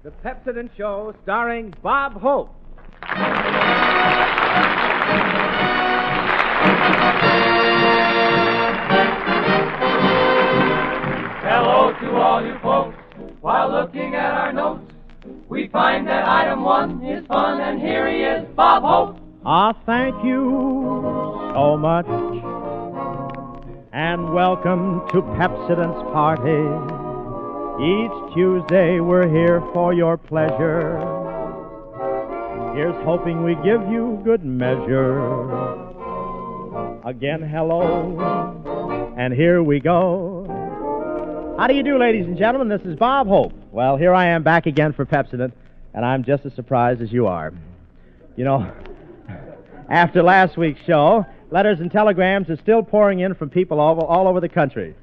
The Pepsodent Show, starring Bob Hope. Hello to all you folks. While looking at our notes, we find that item 1 is fun, and here he is, Bob Hope. Thank you so much, and welcome to Pepsodent's party. Each Tuesday we're here for your pleasure. Here's hoping we give you good measure. Again, hello, and here we go. How do you do, ladies and gentlemen? This is Bob Hope. Well, here I am back again for Pepsodent, and I'm just as surprised as you are. You know, after last week's show, letters and telegrams are still pouring in from people all over the country.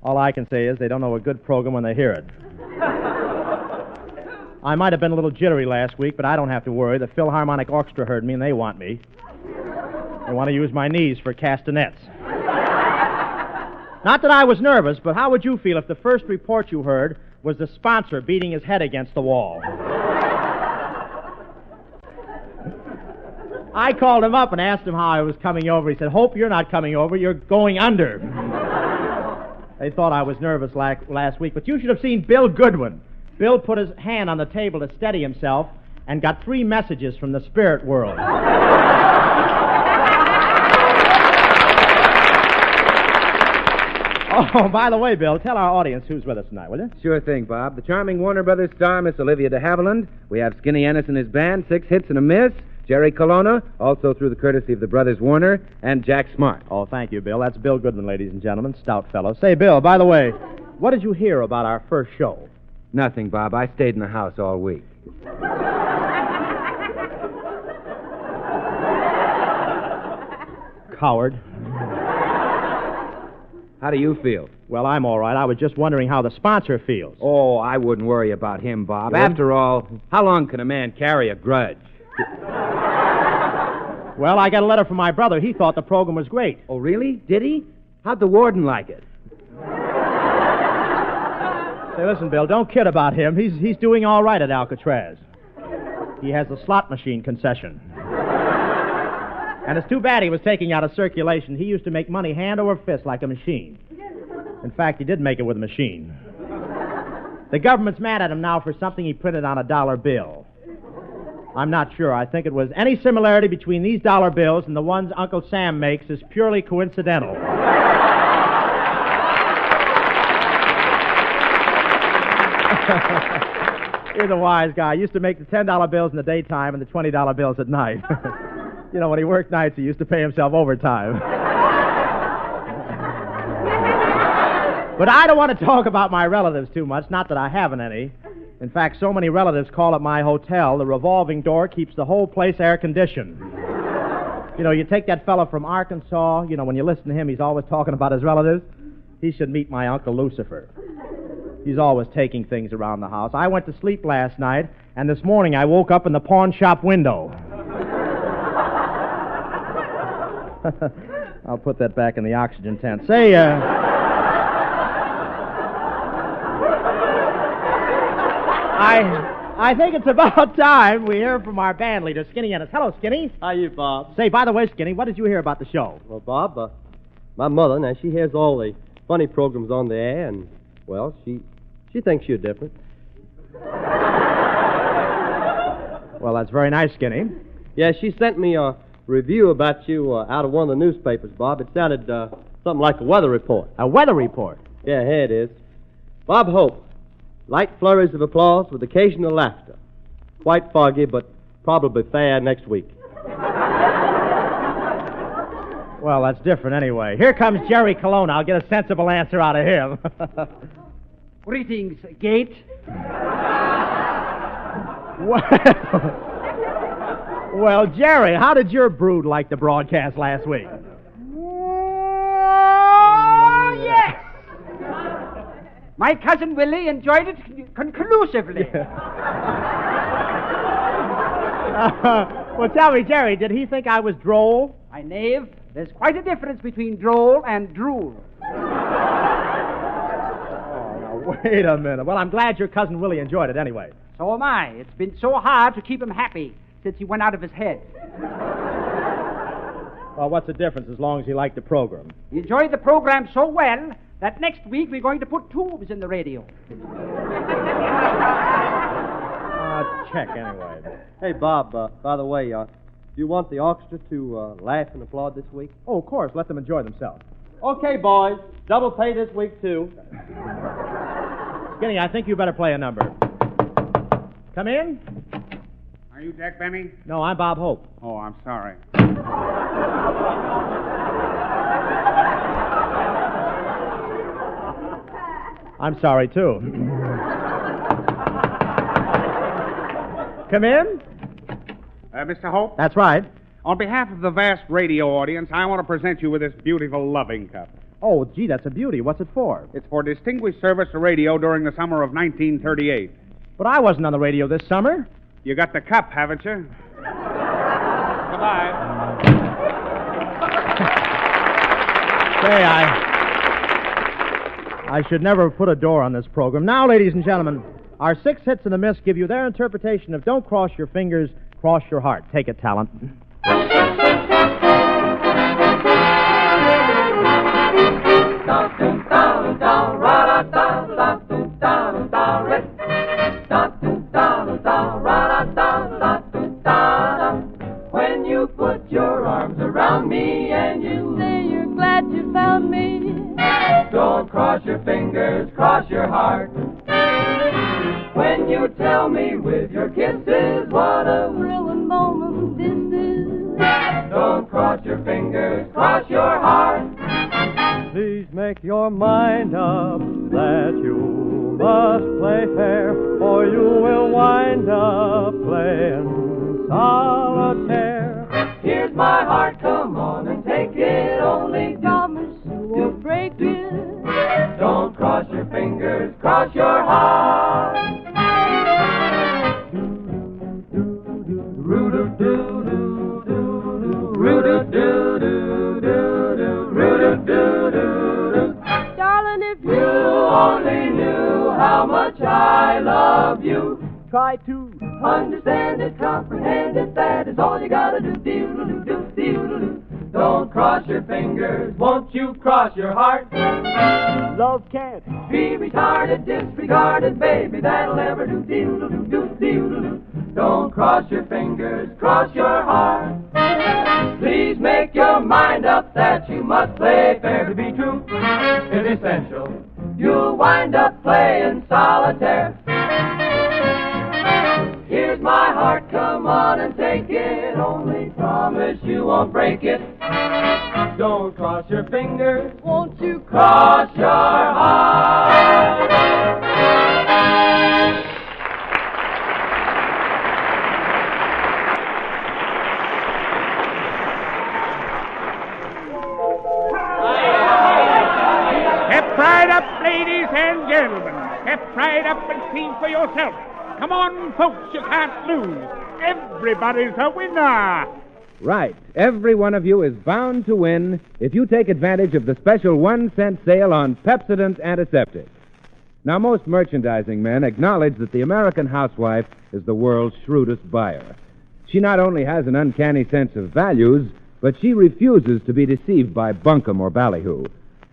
All I can say is they don't know a good program when they hear it. I might have been a little jittery last week, but I don't have to worry. The Philharmonic Orchestra heard me, and they want me. They want to use my knees for castanets. Not that I was nervous, but how would you feel if the first report you heard was the sponsor beating his head against the wall? I called him up and asked him how I was coming over. He said, "Hope you're not coming over, you're going under." They thought I was nervous last week, but you should have seen Bill Goodwin. Bill put his hand on the table to steady himself and got 3 messages from the spirit world. Oh, by the way, Bill, tell our audience who's with us tonight, will you? Sure thing, Bob. The charming Warner Brothers star, Miss Olivia de Havilland. We have Skinny Ennis and his band, 6 hits and a miss. Jerry Colonna, also through the courtesy of the brothers Warner, and Jack Smart. Oh, thank you, Bill. That's Bill Goodman, ladies and gentlemen. Stout fellow. Say, Bill, by the way, what did you hear about our first show? Nothing, Bob. I stayed in the house all week. Coward. How do you feel? Well, I'm all right. I was just wondering how the sponsor feels. Oh, I wouldn't worry about him, Bob. You wouldn't? After all, how long can a man carry a grudge? Well, I got a letter from my brother. He thought the program was great. Oh, really? Did he? How'd the warden like it? Say, listen, Bill, don't kid about him. He's doing all right at Alcatraz. He has a slot machine concession. And it's too bad he was taking out of circulation. He used to make money hand over fist like a machine. In fact, he did make it with a machine. The government's mad at him now for something he printed on a dollar bill. I'm not sure. I think it was any similarity between these dollar bills and the ones Uncle Sam makes is purely coincidental. He's a wise guy. He used to make the $10 bills in the daytime and the $20 bills at night. You know, when he worked nights, he used to pay himself overtime. But I don't want to talk about my relatives too much, not that I haven't any. In fact, so many relatives call at my hotel, the revolving door keeps the whole place air-conditioned. You know, you take that fellow from Arkansas, you know, when you listen to him, he's always talking about his relatives. He should meet my Uncle Lucifer. He's always taking things around the house. I went to sleep last night, and this morning I woke up in the pawn shop window. I'll put that back in the oxygen tent. Say, I think it's about time we hear from our band leader, Skinny Ennis. Hello, Skinny. How you, Bob? Say, by the way, Skinny, what did you hear about the show? Well, Bob, my mother, now, she hears all the funny programs on the air, and, well, she thinks you're different. Well, that's very nice, Skinny. Yeah, she sent me a review about you out of one of the newspapers, Bob. It sounded something like a weather report. A weather report? Yeah, here it is. Bob Hope. Light flurries of applause with occasional laughter. Quite foggy, but probably fair next week. Well, that's different anyway. Here comes Jerry Colonna. I'll get a sensible answer out of him. Greetings, Gate. Well, Jerry, how did your brood like the broadcast last week? Oh, yes. My cousin Willie enjoyed it conclusively. Well, tell me, Jerry, did he think I was droll? My knave, there's quite a difference between droll and drool. Oh, now, wait a minute. Well, I'm glad your cousin Willie enjoyed it anyway. So am I. It's been so hard to keep him happy since he went out of his head. Well, what's the difference as long as you like the program? He enjoyed the program so well that next week we're going to put tubes in the radio. Check anyway. Hey, Bob, by the way, do you want the orchestra to laugh and applaud this week? Oh, of course. Let them enjoy themselves. Okay, boys. Double pay this week, too. Skinny, I think you better play a number. Come in. Are you Jack Benny? No, I'm Bob Hope. Oh, I'm sorry. I'm sorry, too. Come in. Mr. Hope? That's right. On behalf of the vast radio audience, I want to present you with this beautiful loving cup. Oh, gee, that's a beauty. What's it for? It's for distinguished service to radio during the summer of 1938. But I wasn't on the radio this summer. You got the cup, haven't you? Goodbye. Say, I should never have put a door on this program. Now, ladies and gentlemen, our 6 hits and a miss give you their interpretation of Don't Cross Your Fingers, Cross Your Heart. Take it, talent. When you put your arms around me and you say you're glad you found me, don't cross your fingers, cross your heart. When you tell me with your kisses what a thrilling moment this is, don't cross your fingers, cross your heart. Please make your mind up that you must play fair, or you will wind up playing solitaire. Here's my heart, come on and take it. Only promise you won't break it. Don't cross your fingers, cross your heart. Darling, if you only knew how much I love you, try to understand it, comprehend it. That is all you gotta do. Don't cross your fingers, won't you cross your heart? Love can't be retarded, disregarded, baby. That'll never do. Don't cross your fingers, cross your heart. Please make your mind up that you must play fair to be true. It's essential. You'll wind up playing solitaire. Here's my heart, come on and take it. Only promise you won't break it. Don't cross your fingers, won't you cross your heart? Step right up, ladies and gentlemen. Step right up and see for yourself. Come on, folks, you can't lose. Everybody's a winner. Right. Every one of you is bound to win if you take advantage of the special 1-cent sale on Pepsodent Antiseptic. Now, most merchandising men acknowledge that the American housewife is the world's shrewdest buyer. She not only has an uncanny sense of values, but she refuses to be deceived by bunkum or ballyhoo.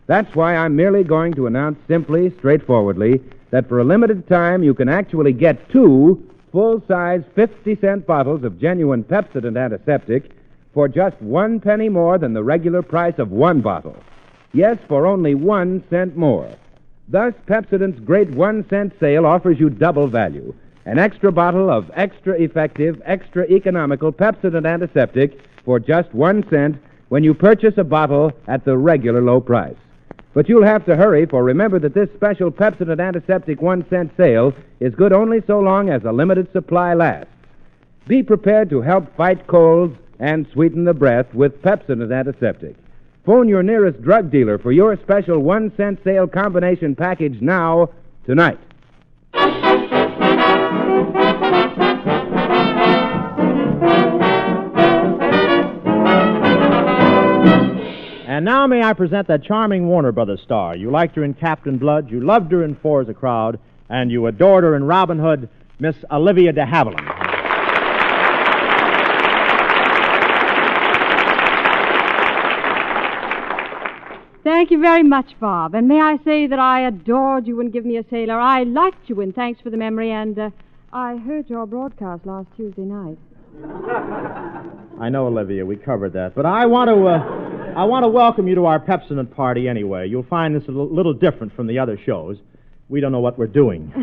That's why I'm merely going to announce simply, straightforwardly, that for a limited time you can actually get 2 full-size 50-cent bottles of genuine Pepsodent Antiseptic for just 1 penny more than the regular price of 1 bottle. Yes, for only 1 cent more. Thus, Pepsodent's great 1-cent sale offers you double value. An extra bottle of extra effective, extra economical Pepsodent Antiseptic for just 1 cent when you purchase a bottle at the regular low price. But you'll have to hurry, for remember that this special Pepsodent Antiseptic 1-cent sale is good only so long as a limited supply lasts. Be prepared to help fight colds and sweeten the breath with Pepsodent Antiseptic. Phone your nearest drug dealer for your special 1-cent sale combination package now, tonight. And now may I present that charming Warner Brothers star. You liked her in Captain Blood, you loved her in Four as a Crowd, and you adored her in Robin Hood. Miss Olivia de Havilland. Thank you very much, Bob. And may I say that I adored you in Give Me a Sailor. I liked you in Thanks for the Memory, and I heard your broadcast last Tuesday night. I know, Olivia, we covered that. But I want to welcome you to our Pepsodent party anyway. You'll find this a little different from the other shows. We don't know what we're doing.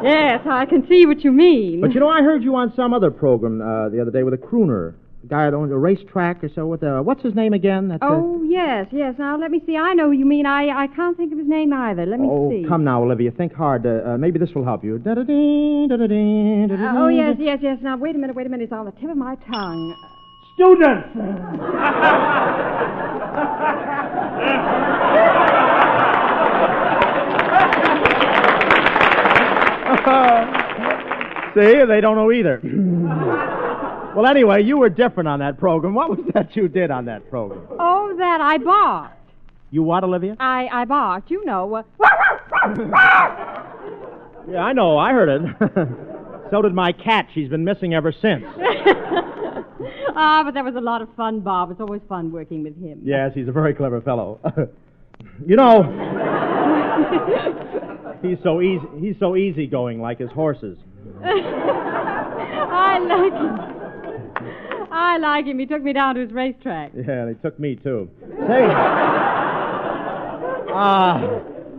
Yes, I can see what you mean. But, I heard you on some other program the other day with a crooner. A guy that owns a racetrack or so. What's his name again? Yes. Now, let me see. I know who you mean. I can't think of his name either. Let me see. Oh, come now, Olivia. Think hard. Maybe this will help you. Yes. Now, wait a minute. It's on the tip of my tongue. Students! See, they don't know either. Well, anyway, you were different on that program. What was that you did on that program? Oh, that I barked. You what, Olivia? I barked, Yeah, I know. I heard it. So did my cat. She's been missing ever since. But that was a lot of fun, Bob. It's always fun working with him. Yes, he's a very clever fellow. He's so easygoing, like his horses. I like him. He took me down to his racetrack. Yeah, they took me, too. Say,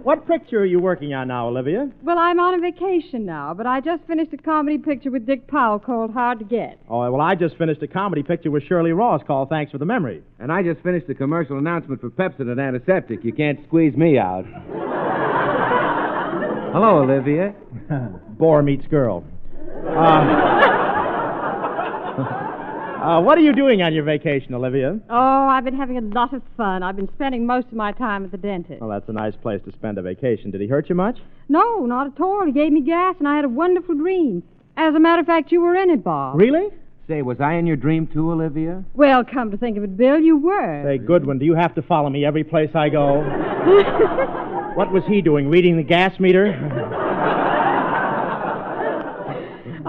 what picture are you working on now, Olivia? Well, I'm on a vacation now, but I just finished a comedy picture with Dick Powell called Hard to Get. Oh, well, I just finished a comedy picture with Shirley Ross called Thanks for the Memory. And I just finished a commercial announcement for Pepsodent Antiseptic. You can't squeeze me out. Hello, Olivia. Boar meets girl. What are you doing on your vacation, Olivia? Oh, I've been having a lot of fun. I've been spending most of my time at the dentist. Well, that's a nice place to spend a vacation. Did he hurt you much? No, not at all. He gave me gas, and I had a wonderful dream. As a matter of fact, you were in it, Bob. Really? Say, was I in your dream, too, Olivia? Well, come to think of it, Bill, you were. Say, Goodwin, do you have to follow me every place I go? What was he doing, reading the gas meter?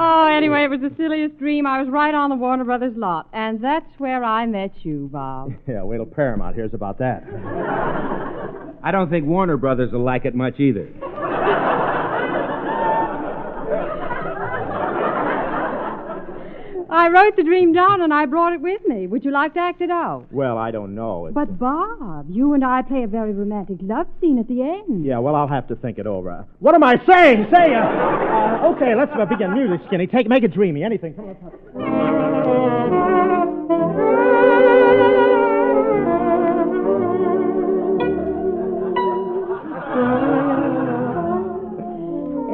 Oh, anyway, it was the silliest dream. I was right on the Warner Brothers lot, and that's where I met you, Bob. Yeah, wait till Paramount hears about that. I don't think Warner Brothers will like it much either. I wrote the dream down, and I brought it with me. Would you like to act it out? Well, I don't know. But, Bob, you and I play a very romantic love scene at the end. Yeah, well, I'll have to think it over. What am I saying? Say, okay, let's begin. Music, Skinny. Make it dreamy. Anything. Come on.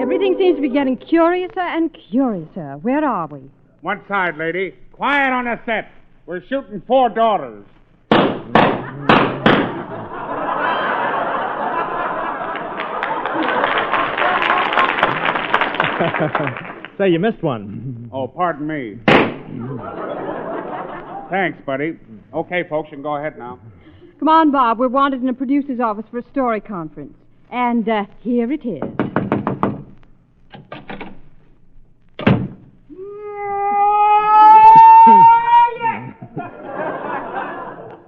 Everything seems to be getting curiouser and curiouser. Where are we? One side, lady. Quiet on the set. We're shooting 4 daughters. Say, you missed one. Oh, pardon me. Thanks, buddy. Okay, folks, you can go ahead now. Come on, Bob. We're wanted in a producer's office for a story conference. And here it is.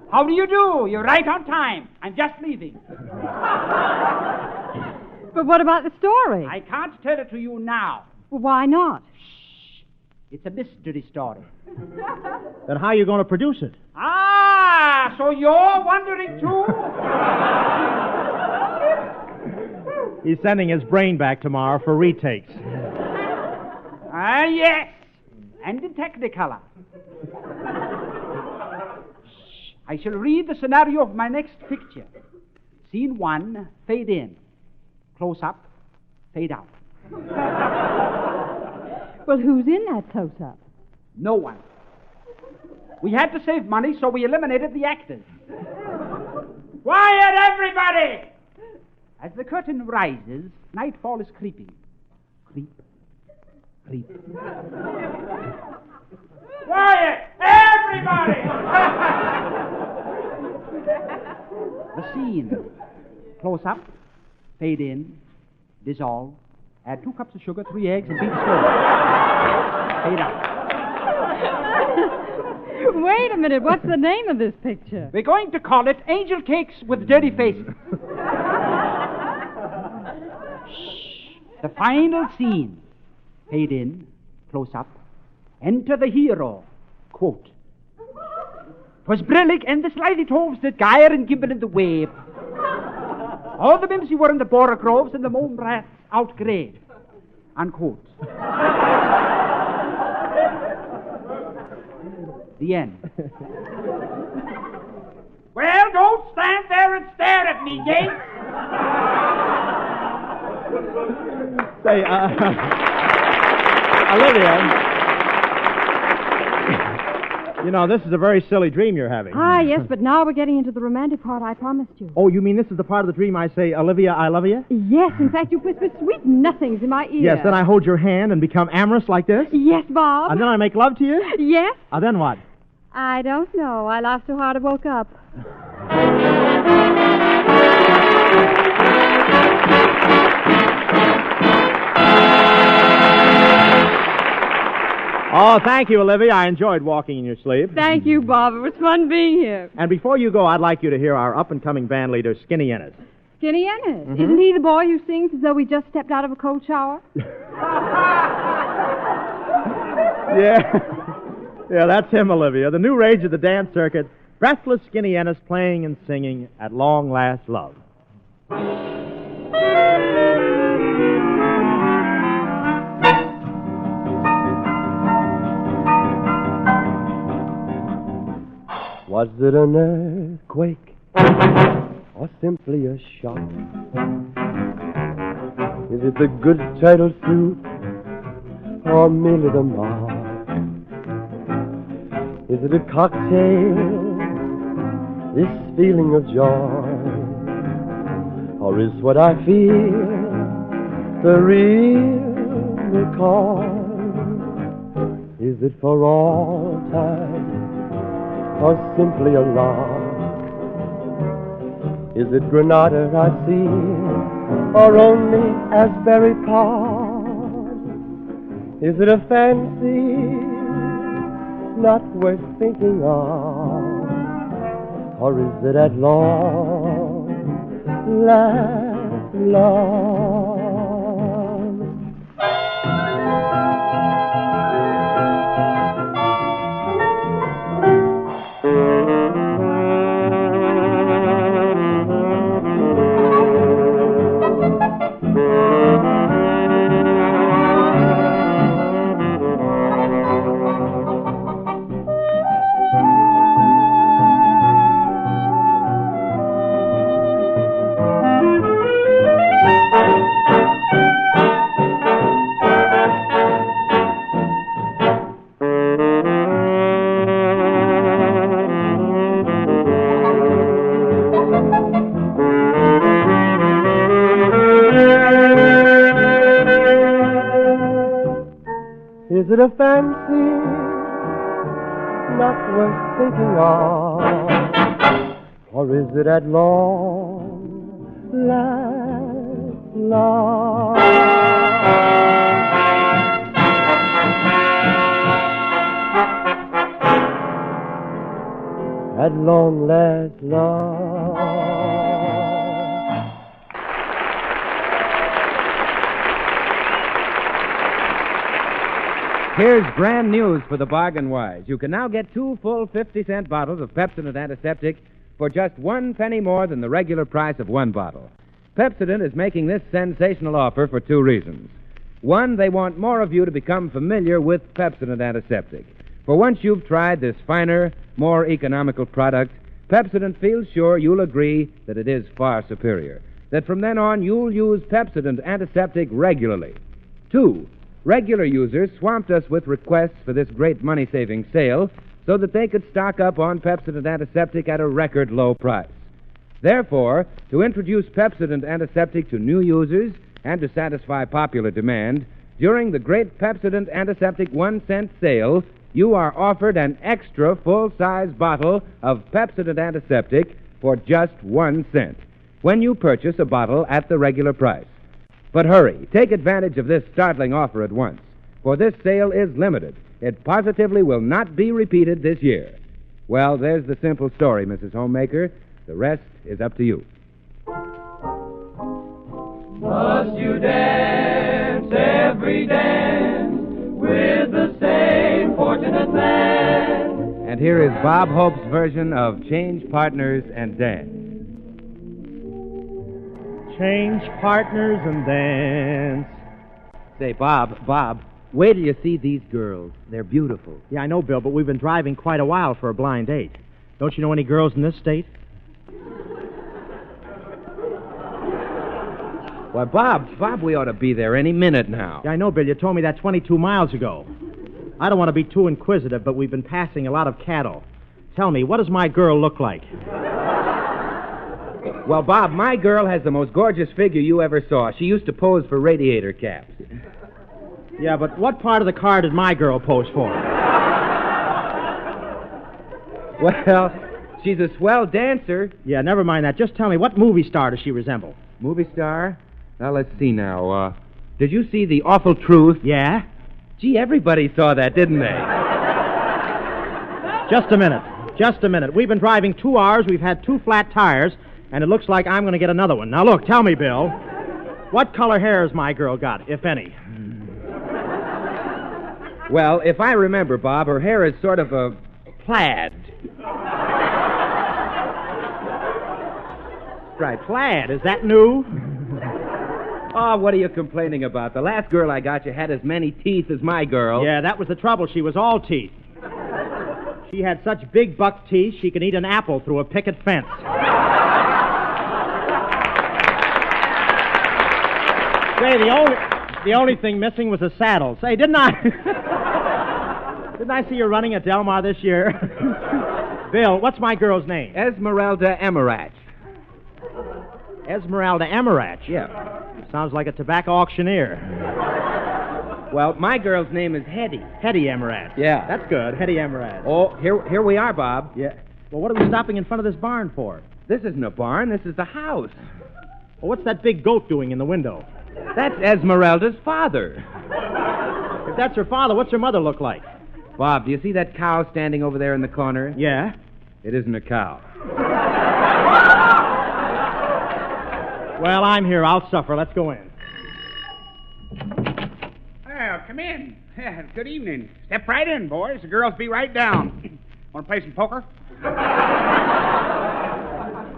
How do you do? You're right on time. I'm just leaving. But what about the story? I can't tell it to you now. Well, why not? Shh. It's a mystery story. Then how are you going to produce it? Ah, so you're wondering too? He's sending his brain back tomorrow for retakes. Ah, yes. And in Technicolor. I shall read the scenario of my next picture. Scene 1, fade in. Close up, fade out. Well, who's in that close-up? No one. We had to save money, so we eliminated the actors. Quiet, everybody! As the curtain rises, nightfall is creeping. Creep, creep. Quiet, everybody! The scene. Close up, fade in, dissolve, Add 2 cups of sugar, 3 eggs, and beat slowly. Fade out. Wait a minute. What's the name of this picture? We're going to call it Angel Cakes with Dirty Faces. Shh. The final scene. Fade in, close up. Enter the hero. Quote. 'Twas brillig and the slithy toves that gyre and gibble in the wave. All the mimsy were in the border groves and the mome rats outgrayed. Unquote. The end. Well, don't stand there and stare at me, Gates. Say, Olivia, you know, this is a very silly dream you're having. Ah, yes, but now we're getting into the romantic part I promised you. Oh, you mean this is the part of the dream I say, Olivia, I love you? Yes, in fact, you whisper sweet nothings in my ear. Yes, then I hold your hand and become amorous like this? Yes, Bob. And then I make love to you? Yes. Then what? I don't know. I laughed so hard I woke up. Oh, thank you, Olivia. I enjoyed walking in your sleep. Thank you, Bob. It was fun being here. And before you go, I'd like you to hear our up-and-coming band leader, Skinny Ennis. Skinny Ennis? Mm-hmm. Isn't he the boy who sings as though he just stepped out of a cold shower? Yeah, that's him, Olivia. The new rage of the dance circuit, breathless Skinny Ennis playing and singing At Long Last Love. Was it an earthquake or simply a shock? Is it the good turtle soup or merely the mark? Is it a cocktail, this feeling of joy? Or is what I feel the real McCoy? Is it for all time or simply a lark? Is it Granada I see or only Asbury Park? Is it a fancy not worth thinking of? Or is it at long last love? Is it a fancy not worth thinking of? Or is it at long last love? At long last love. Here's grand news for the bargain wise. You can now get 2 full 50-cent bottles of Pepsodent Antiseptic for just 1 penny more than the regular price of 1 bottle. Pepsodent is making this sensational offer for 2 reasons. 1, they want more of you to become familiar with Pepsodent Antiseptic. For once you've tried this finer, more economical product, Pepsodent feels sure you'll agree that it is far superior. That from then on, you'll use Pepsodent Antiseptic regularly. 2, regular users swamped us with requests for this great money-saving sale so that they could stock up on Pepsodent Antiseptic at a record low price. Therefore, to introduce Pepsodent Antiseptic to new users and to satisfy popular demand, during the great Pepsodent Antiseptic 1-cent sale, you are offered an extra full-size bottle of Pepsodent Antiseptic for just 1 cent when you purchase a bottle at the regular price. But hurry, take advantage of this startling offer at once, for this sale is limited. It positively will not be repeated this year. Well, there's the simple story, Mrs. Homemaker. The rest is up to you. Must you dance every dance with the same fortunate man? And here is Bob Hope's version of Change Partners and Dance. Change partners and dance. Say, Bob, wait till you see these girls. They're beautiful. Yeah, I know, Bill, but we've been driving quite a while for a blind date. Don't you know any girls in this state? Why, Bob, we ought to be there any minute now. Yeah, I know, Bill. You told me that 22 miles ago. I don't want to be too inquisitive, but we've been passing a lot of cattle. Tell me, what does my girl look like? Well, Bob, my girl has the most gorgeous figure you ever saw. She used to pose for radiator caps. Yeah, but what part of the car did my girl pose for? Well, she's a swell dancer. Yeah, never mind that. Just tell me, what movie star does she resemble? Movie star? Now, let's see now. Did you see The Awful Truth? Yeah? Gee, everybody saw that, didn't they? Just a minute. We've been driving 2 hours, we've had 2 flat tires, and it looks like I'm going to get another one. Now, look, tell me, Bill, what color hair has my girl got, if any? Well, if I remember, Bob, her hair is sort of a plaid. Right, plaid. Is that new? Oh, what are you complaining about? The last girl I got you had as many teeth as my girl. Yeah, that was the trouble. She was all teeth. She had such big buck teeth, she could eat an apple through a picket fence. Say, the only thing missing was a saddle. Say, didn't I see you running at Del Mar this year? Bill, what's my girl's name? Esmeralda Emirach. Esmeralda Emirach? Yeah. Sounds like a tobacco auctioneer. Well, my girl's name is Hetty. Hetty Emirach. Yeah. That's good, Hetty Emirach. Oh, here we are, Bob. Yeah. Well, what are we stopping in front of this barn for? This isn't a barn. This is the house. Well, what's that big goat doing in the window? That's Esmeralda's father. If that's her father, what's her mother look like? Bob, do you see that cow standing over there in the corner? Yeah? It isn't a cow. Well, I'm here. I'll suffer. Let's go in. Well, come in. Yeah, good evening. Step right in, boys. The girls be right down. Want to play some poker?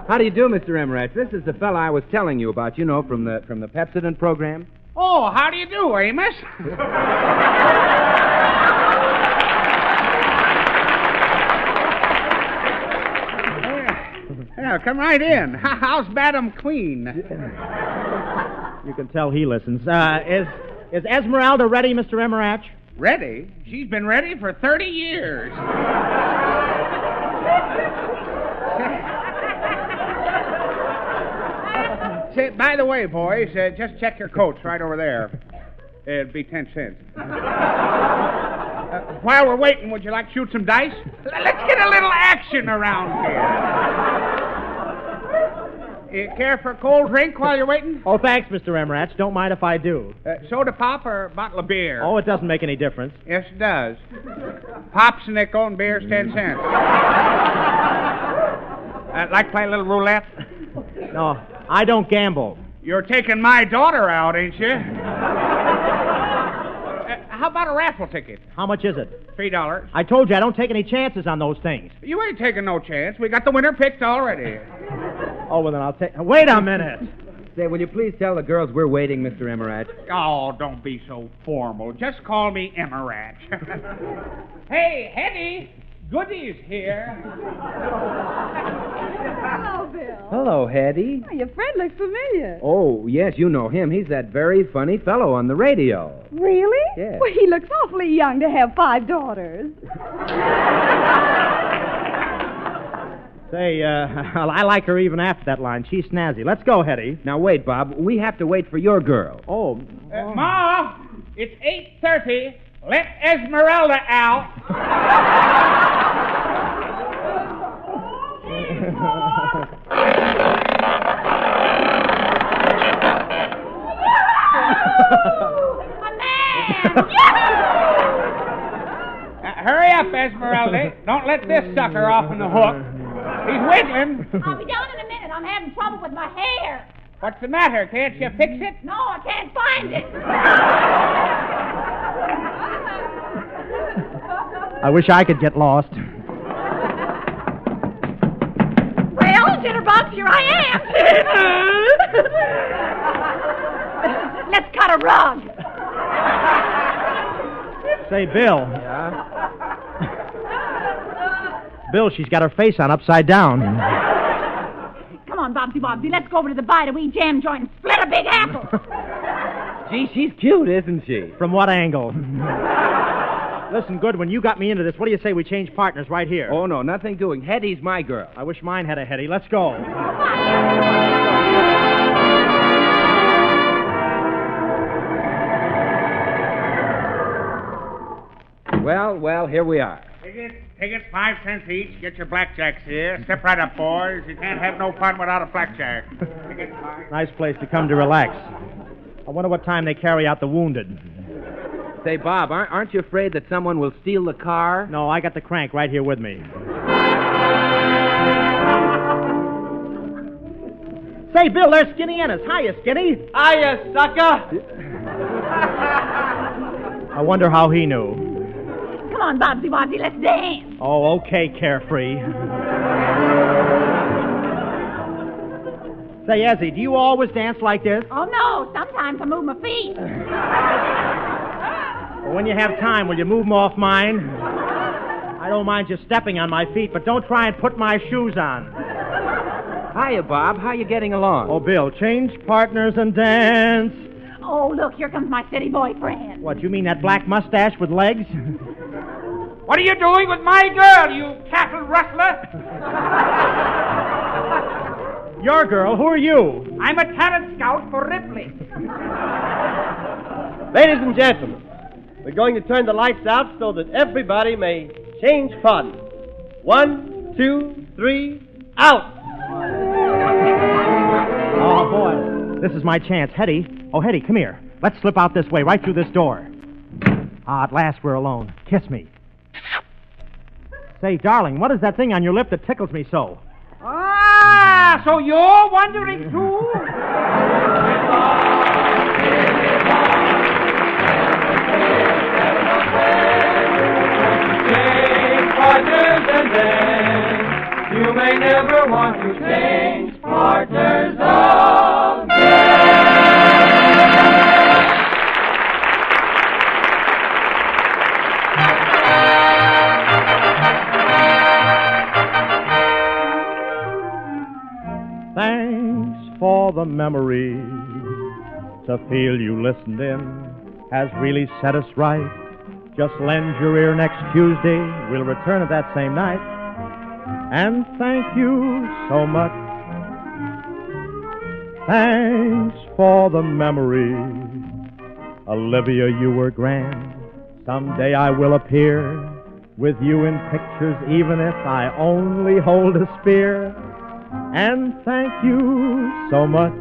How do you do, Mr. Emirach? This is the fella I was telling you about, from the Pepsodent program. Oh, how do you do, Amos? Yeah, come right in. How's Madam Clean? You can tell he listens. Is Esmeralda ready, Mr. Emirach? Ready? She's been ready for 30 years. Say, by the way, boys, just check your coats right over there. It'd be 10 cents. While we're waiting, would you like to shoot some dice? Let's get a little action around here. You care for a cold drink while you're waiting? Oh, thanks, Mr. Emirach. Don't mind if I do. Soda pop or a bottle of beer? Oh, it doesn't make any difference. Yes, it does. Pop's a nickel and beer's 10 cents. Like to play a little roulette? No, I don't gamble. You're taking my daughter out, ain't you? How about a raffle ticket? How much is it? $3. I told you I don't take any chances on those things. You ain't taking no chance. We got the winner picked already. Oh, well, then I'll take... Wait a minute. Say, will you please tell the girls we're waiting, Mr. Emirach? Oh, don't be so formal. Just call me Emirach. Hey, Hetty, Goody's here. Hello, Bill. Hello, Hetty. Oh, your friend looks familiar. Oh, yes, you know him. He's that very funny fellow on the radio. Really? Yes. Well, he looks awfully young to have 5 daughters. Say, I like her even after that line. She's snazzy. Let's go, Hetty. Now, wait, Bob. We have to wait for your girl. Oh. Ma, it's 8:30. Let Esmeralda out. A man! Hurry up, Esmeralda. Don't let this sucker off on the hook. He's wiggling. I'll be down in a minute. I'm having trouble with my hair. What's the matter? Can't you fix it? No, I can't find it. I wish I could get lost. Well, Jitterbugs, here I am. Let's cut a rug. Say, Bill. Yeah? Bill, she's got her face on upside down. Come on, Bobsy, let's go over to the Bite-A-Wee jam joint and split a big apple. Gee, she's cute, isn't she? From what angle? Listen, Goodwin, you got me into this. What do you say we change partners right here? Oh, no, nothing doing. Hetty's my girl. I wish mine had a Hetty. Let's go. Well, here we are. Tickets 5 cents each. Get your blackjacks here. Step right up, boys. You can't have no fun without a blackjack. Tickets 5. Nice place to come to relax. I wonder what time they carry out the wounded. Say, Bob, aren't you afraid that someone will steal the car? No, I got the crank right here with me. Say, Bill, there's Skinny Ennis. Hiya, Skinny. Hiya, sucker! I wonder how he knew. Come on, Bobsy, let's dance. Oh, okay, Carefree. Say, Ezzy, do you always dance like this? Oh, no, sometimes I move my feet. Well, when you have time, will you move them off mine? I don't mind you stepping on my feet, but don't try and put my shoes on. Hiya, Bob. How you getting along? Oh, Bill, change partners and dance. Oh, look, here comes my city boyfriend. What, you mean that black mustache with legs? What are you doing with my girl, you cattle rustler? Your girl? Who are you? I'm a talent scout for Ripley. Ladies and gentlemen, we're going to turn the lights out so that everybody may change partners. 1, 2, 3, out! Oh, boy. This is my chance. Hetty. Oh, Hetty, come here. Let's slip out this way, right through this door. Ah, at last we're alone. Kiss me. Say, darling, what is that thing on your lip that tickles me so? Ah, so you're wondering too? Change partners and then you may never want to change partners again. Thanks for the memory. To feel you listened in has really set us right. Just lend your ear next Tuesday. We'll return at that same night. And thank you so much. Thanks for the memory. Olivia, you were grand. Someday I will appear with you in pictures, even if I only hold a spear. And thank you so much.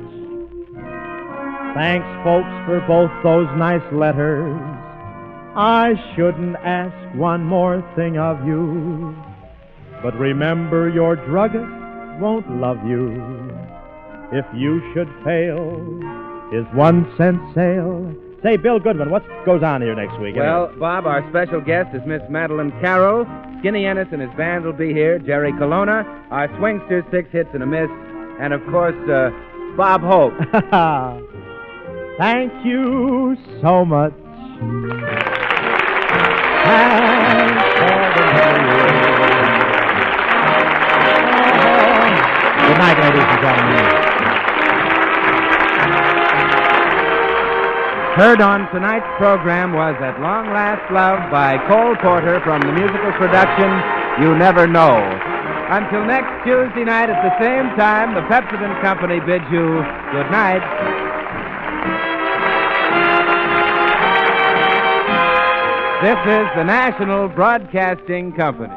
Thanks, folks, for both those nice letters. I shouldn't ask one more thing of you, but remember your druggist won't love you. If you should fail, his 1 cent sale. Say, Bill Goodman, what goes on here next week? Well, Bob, our special guest is Miss Madeline Carroll. Skinny Ennis and his band will be here. Jerry Colonna, our swingster, 6 hits and a miss. And, of course, Bob Hope. Thank you so much. Good night, ladies and gentlemen. Heard on tonight's program was At Long Last Love by Cole Porter from the musical production You Never Know. Until next Tuesday night at the same time, the Pepsodent Company bids you good night. This is the National Broadcasting Company.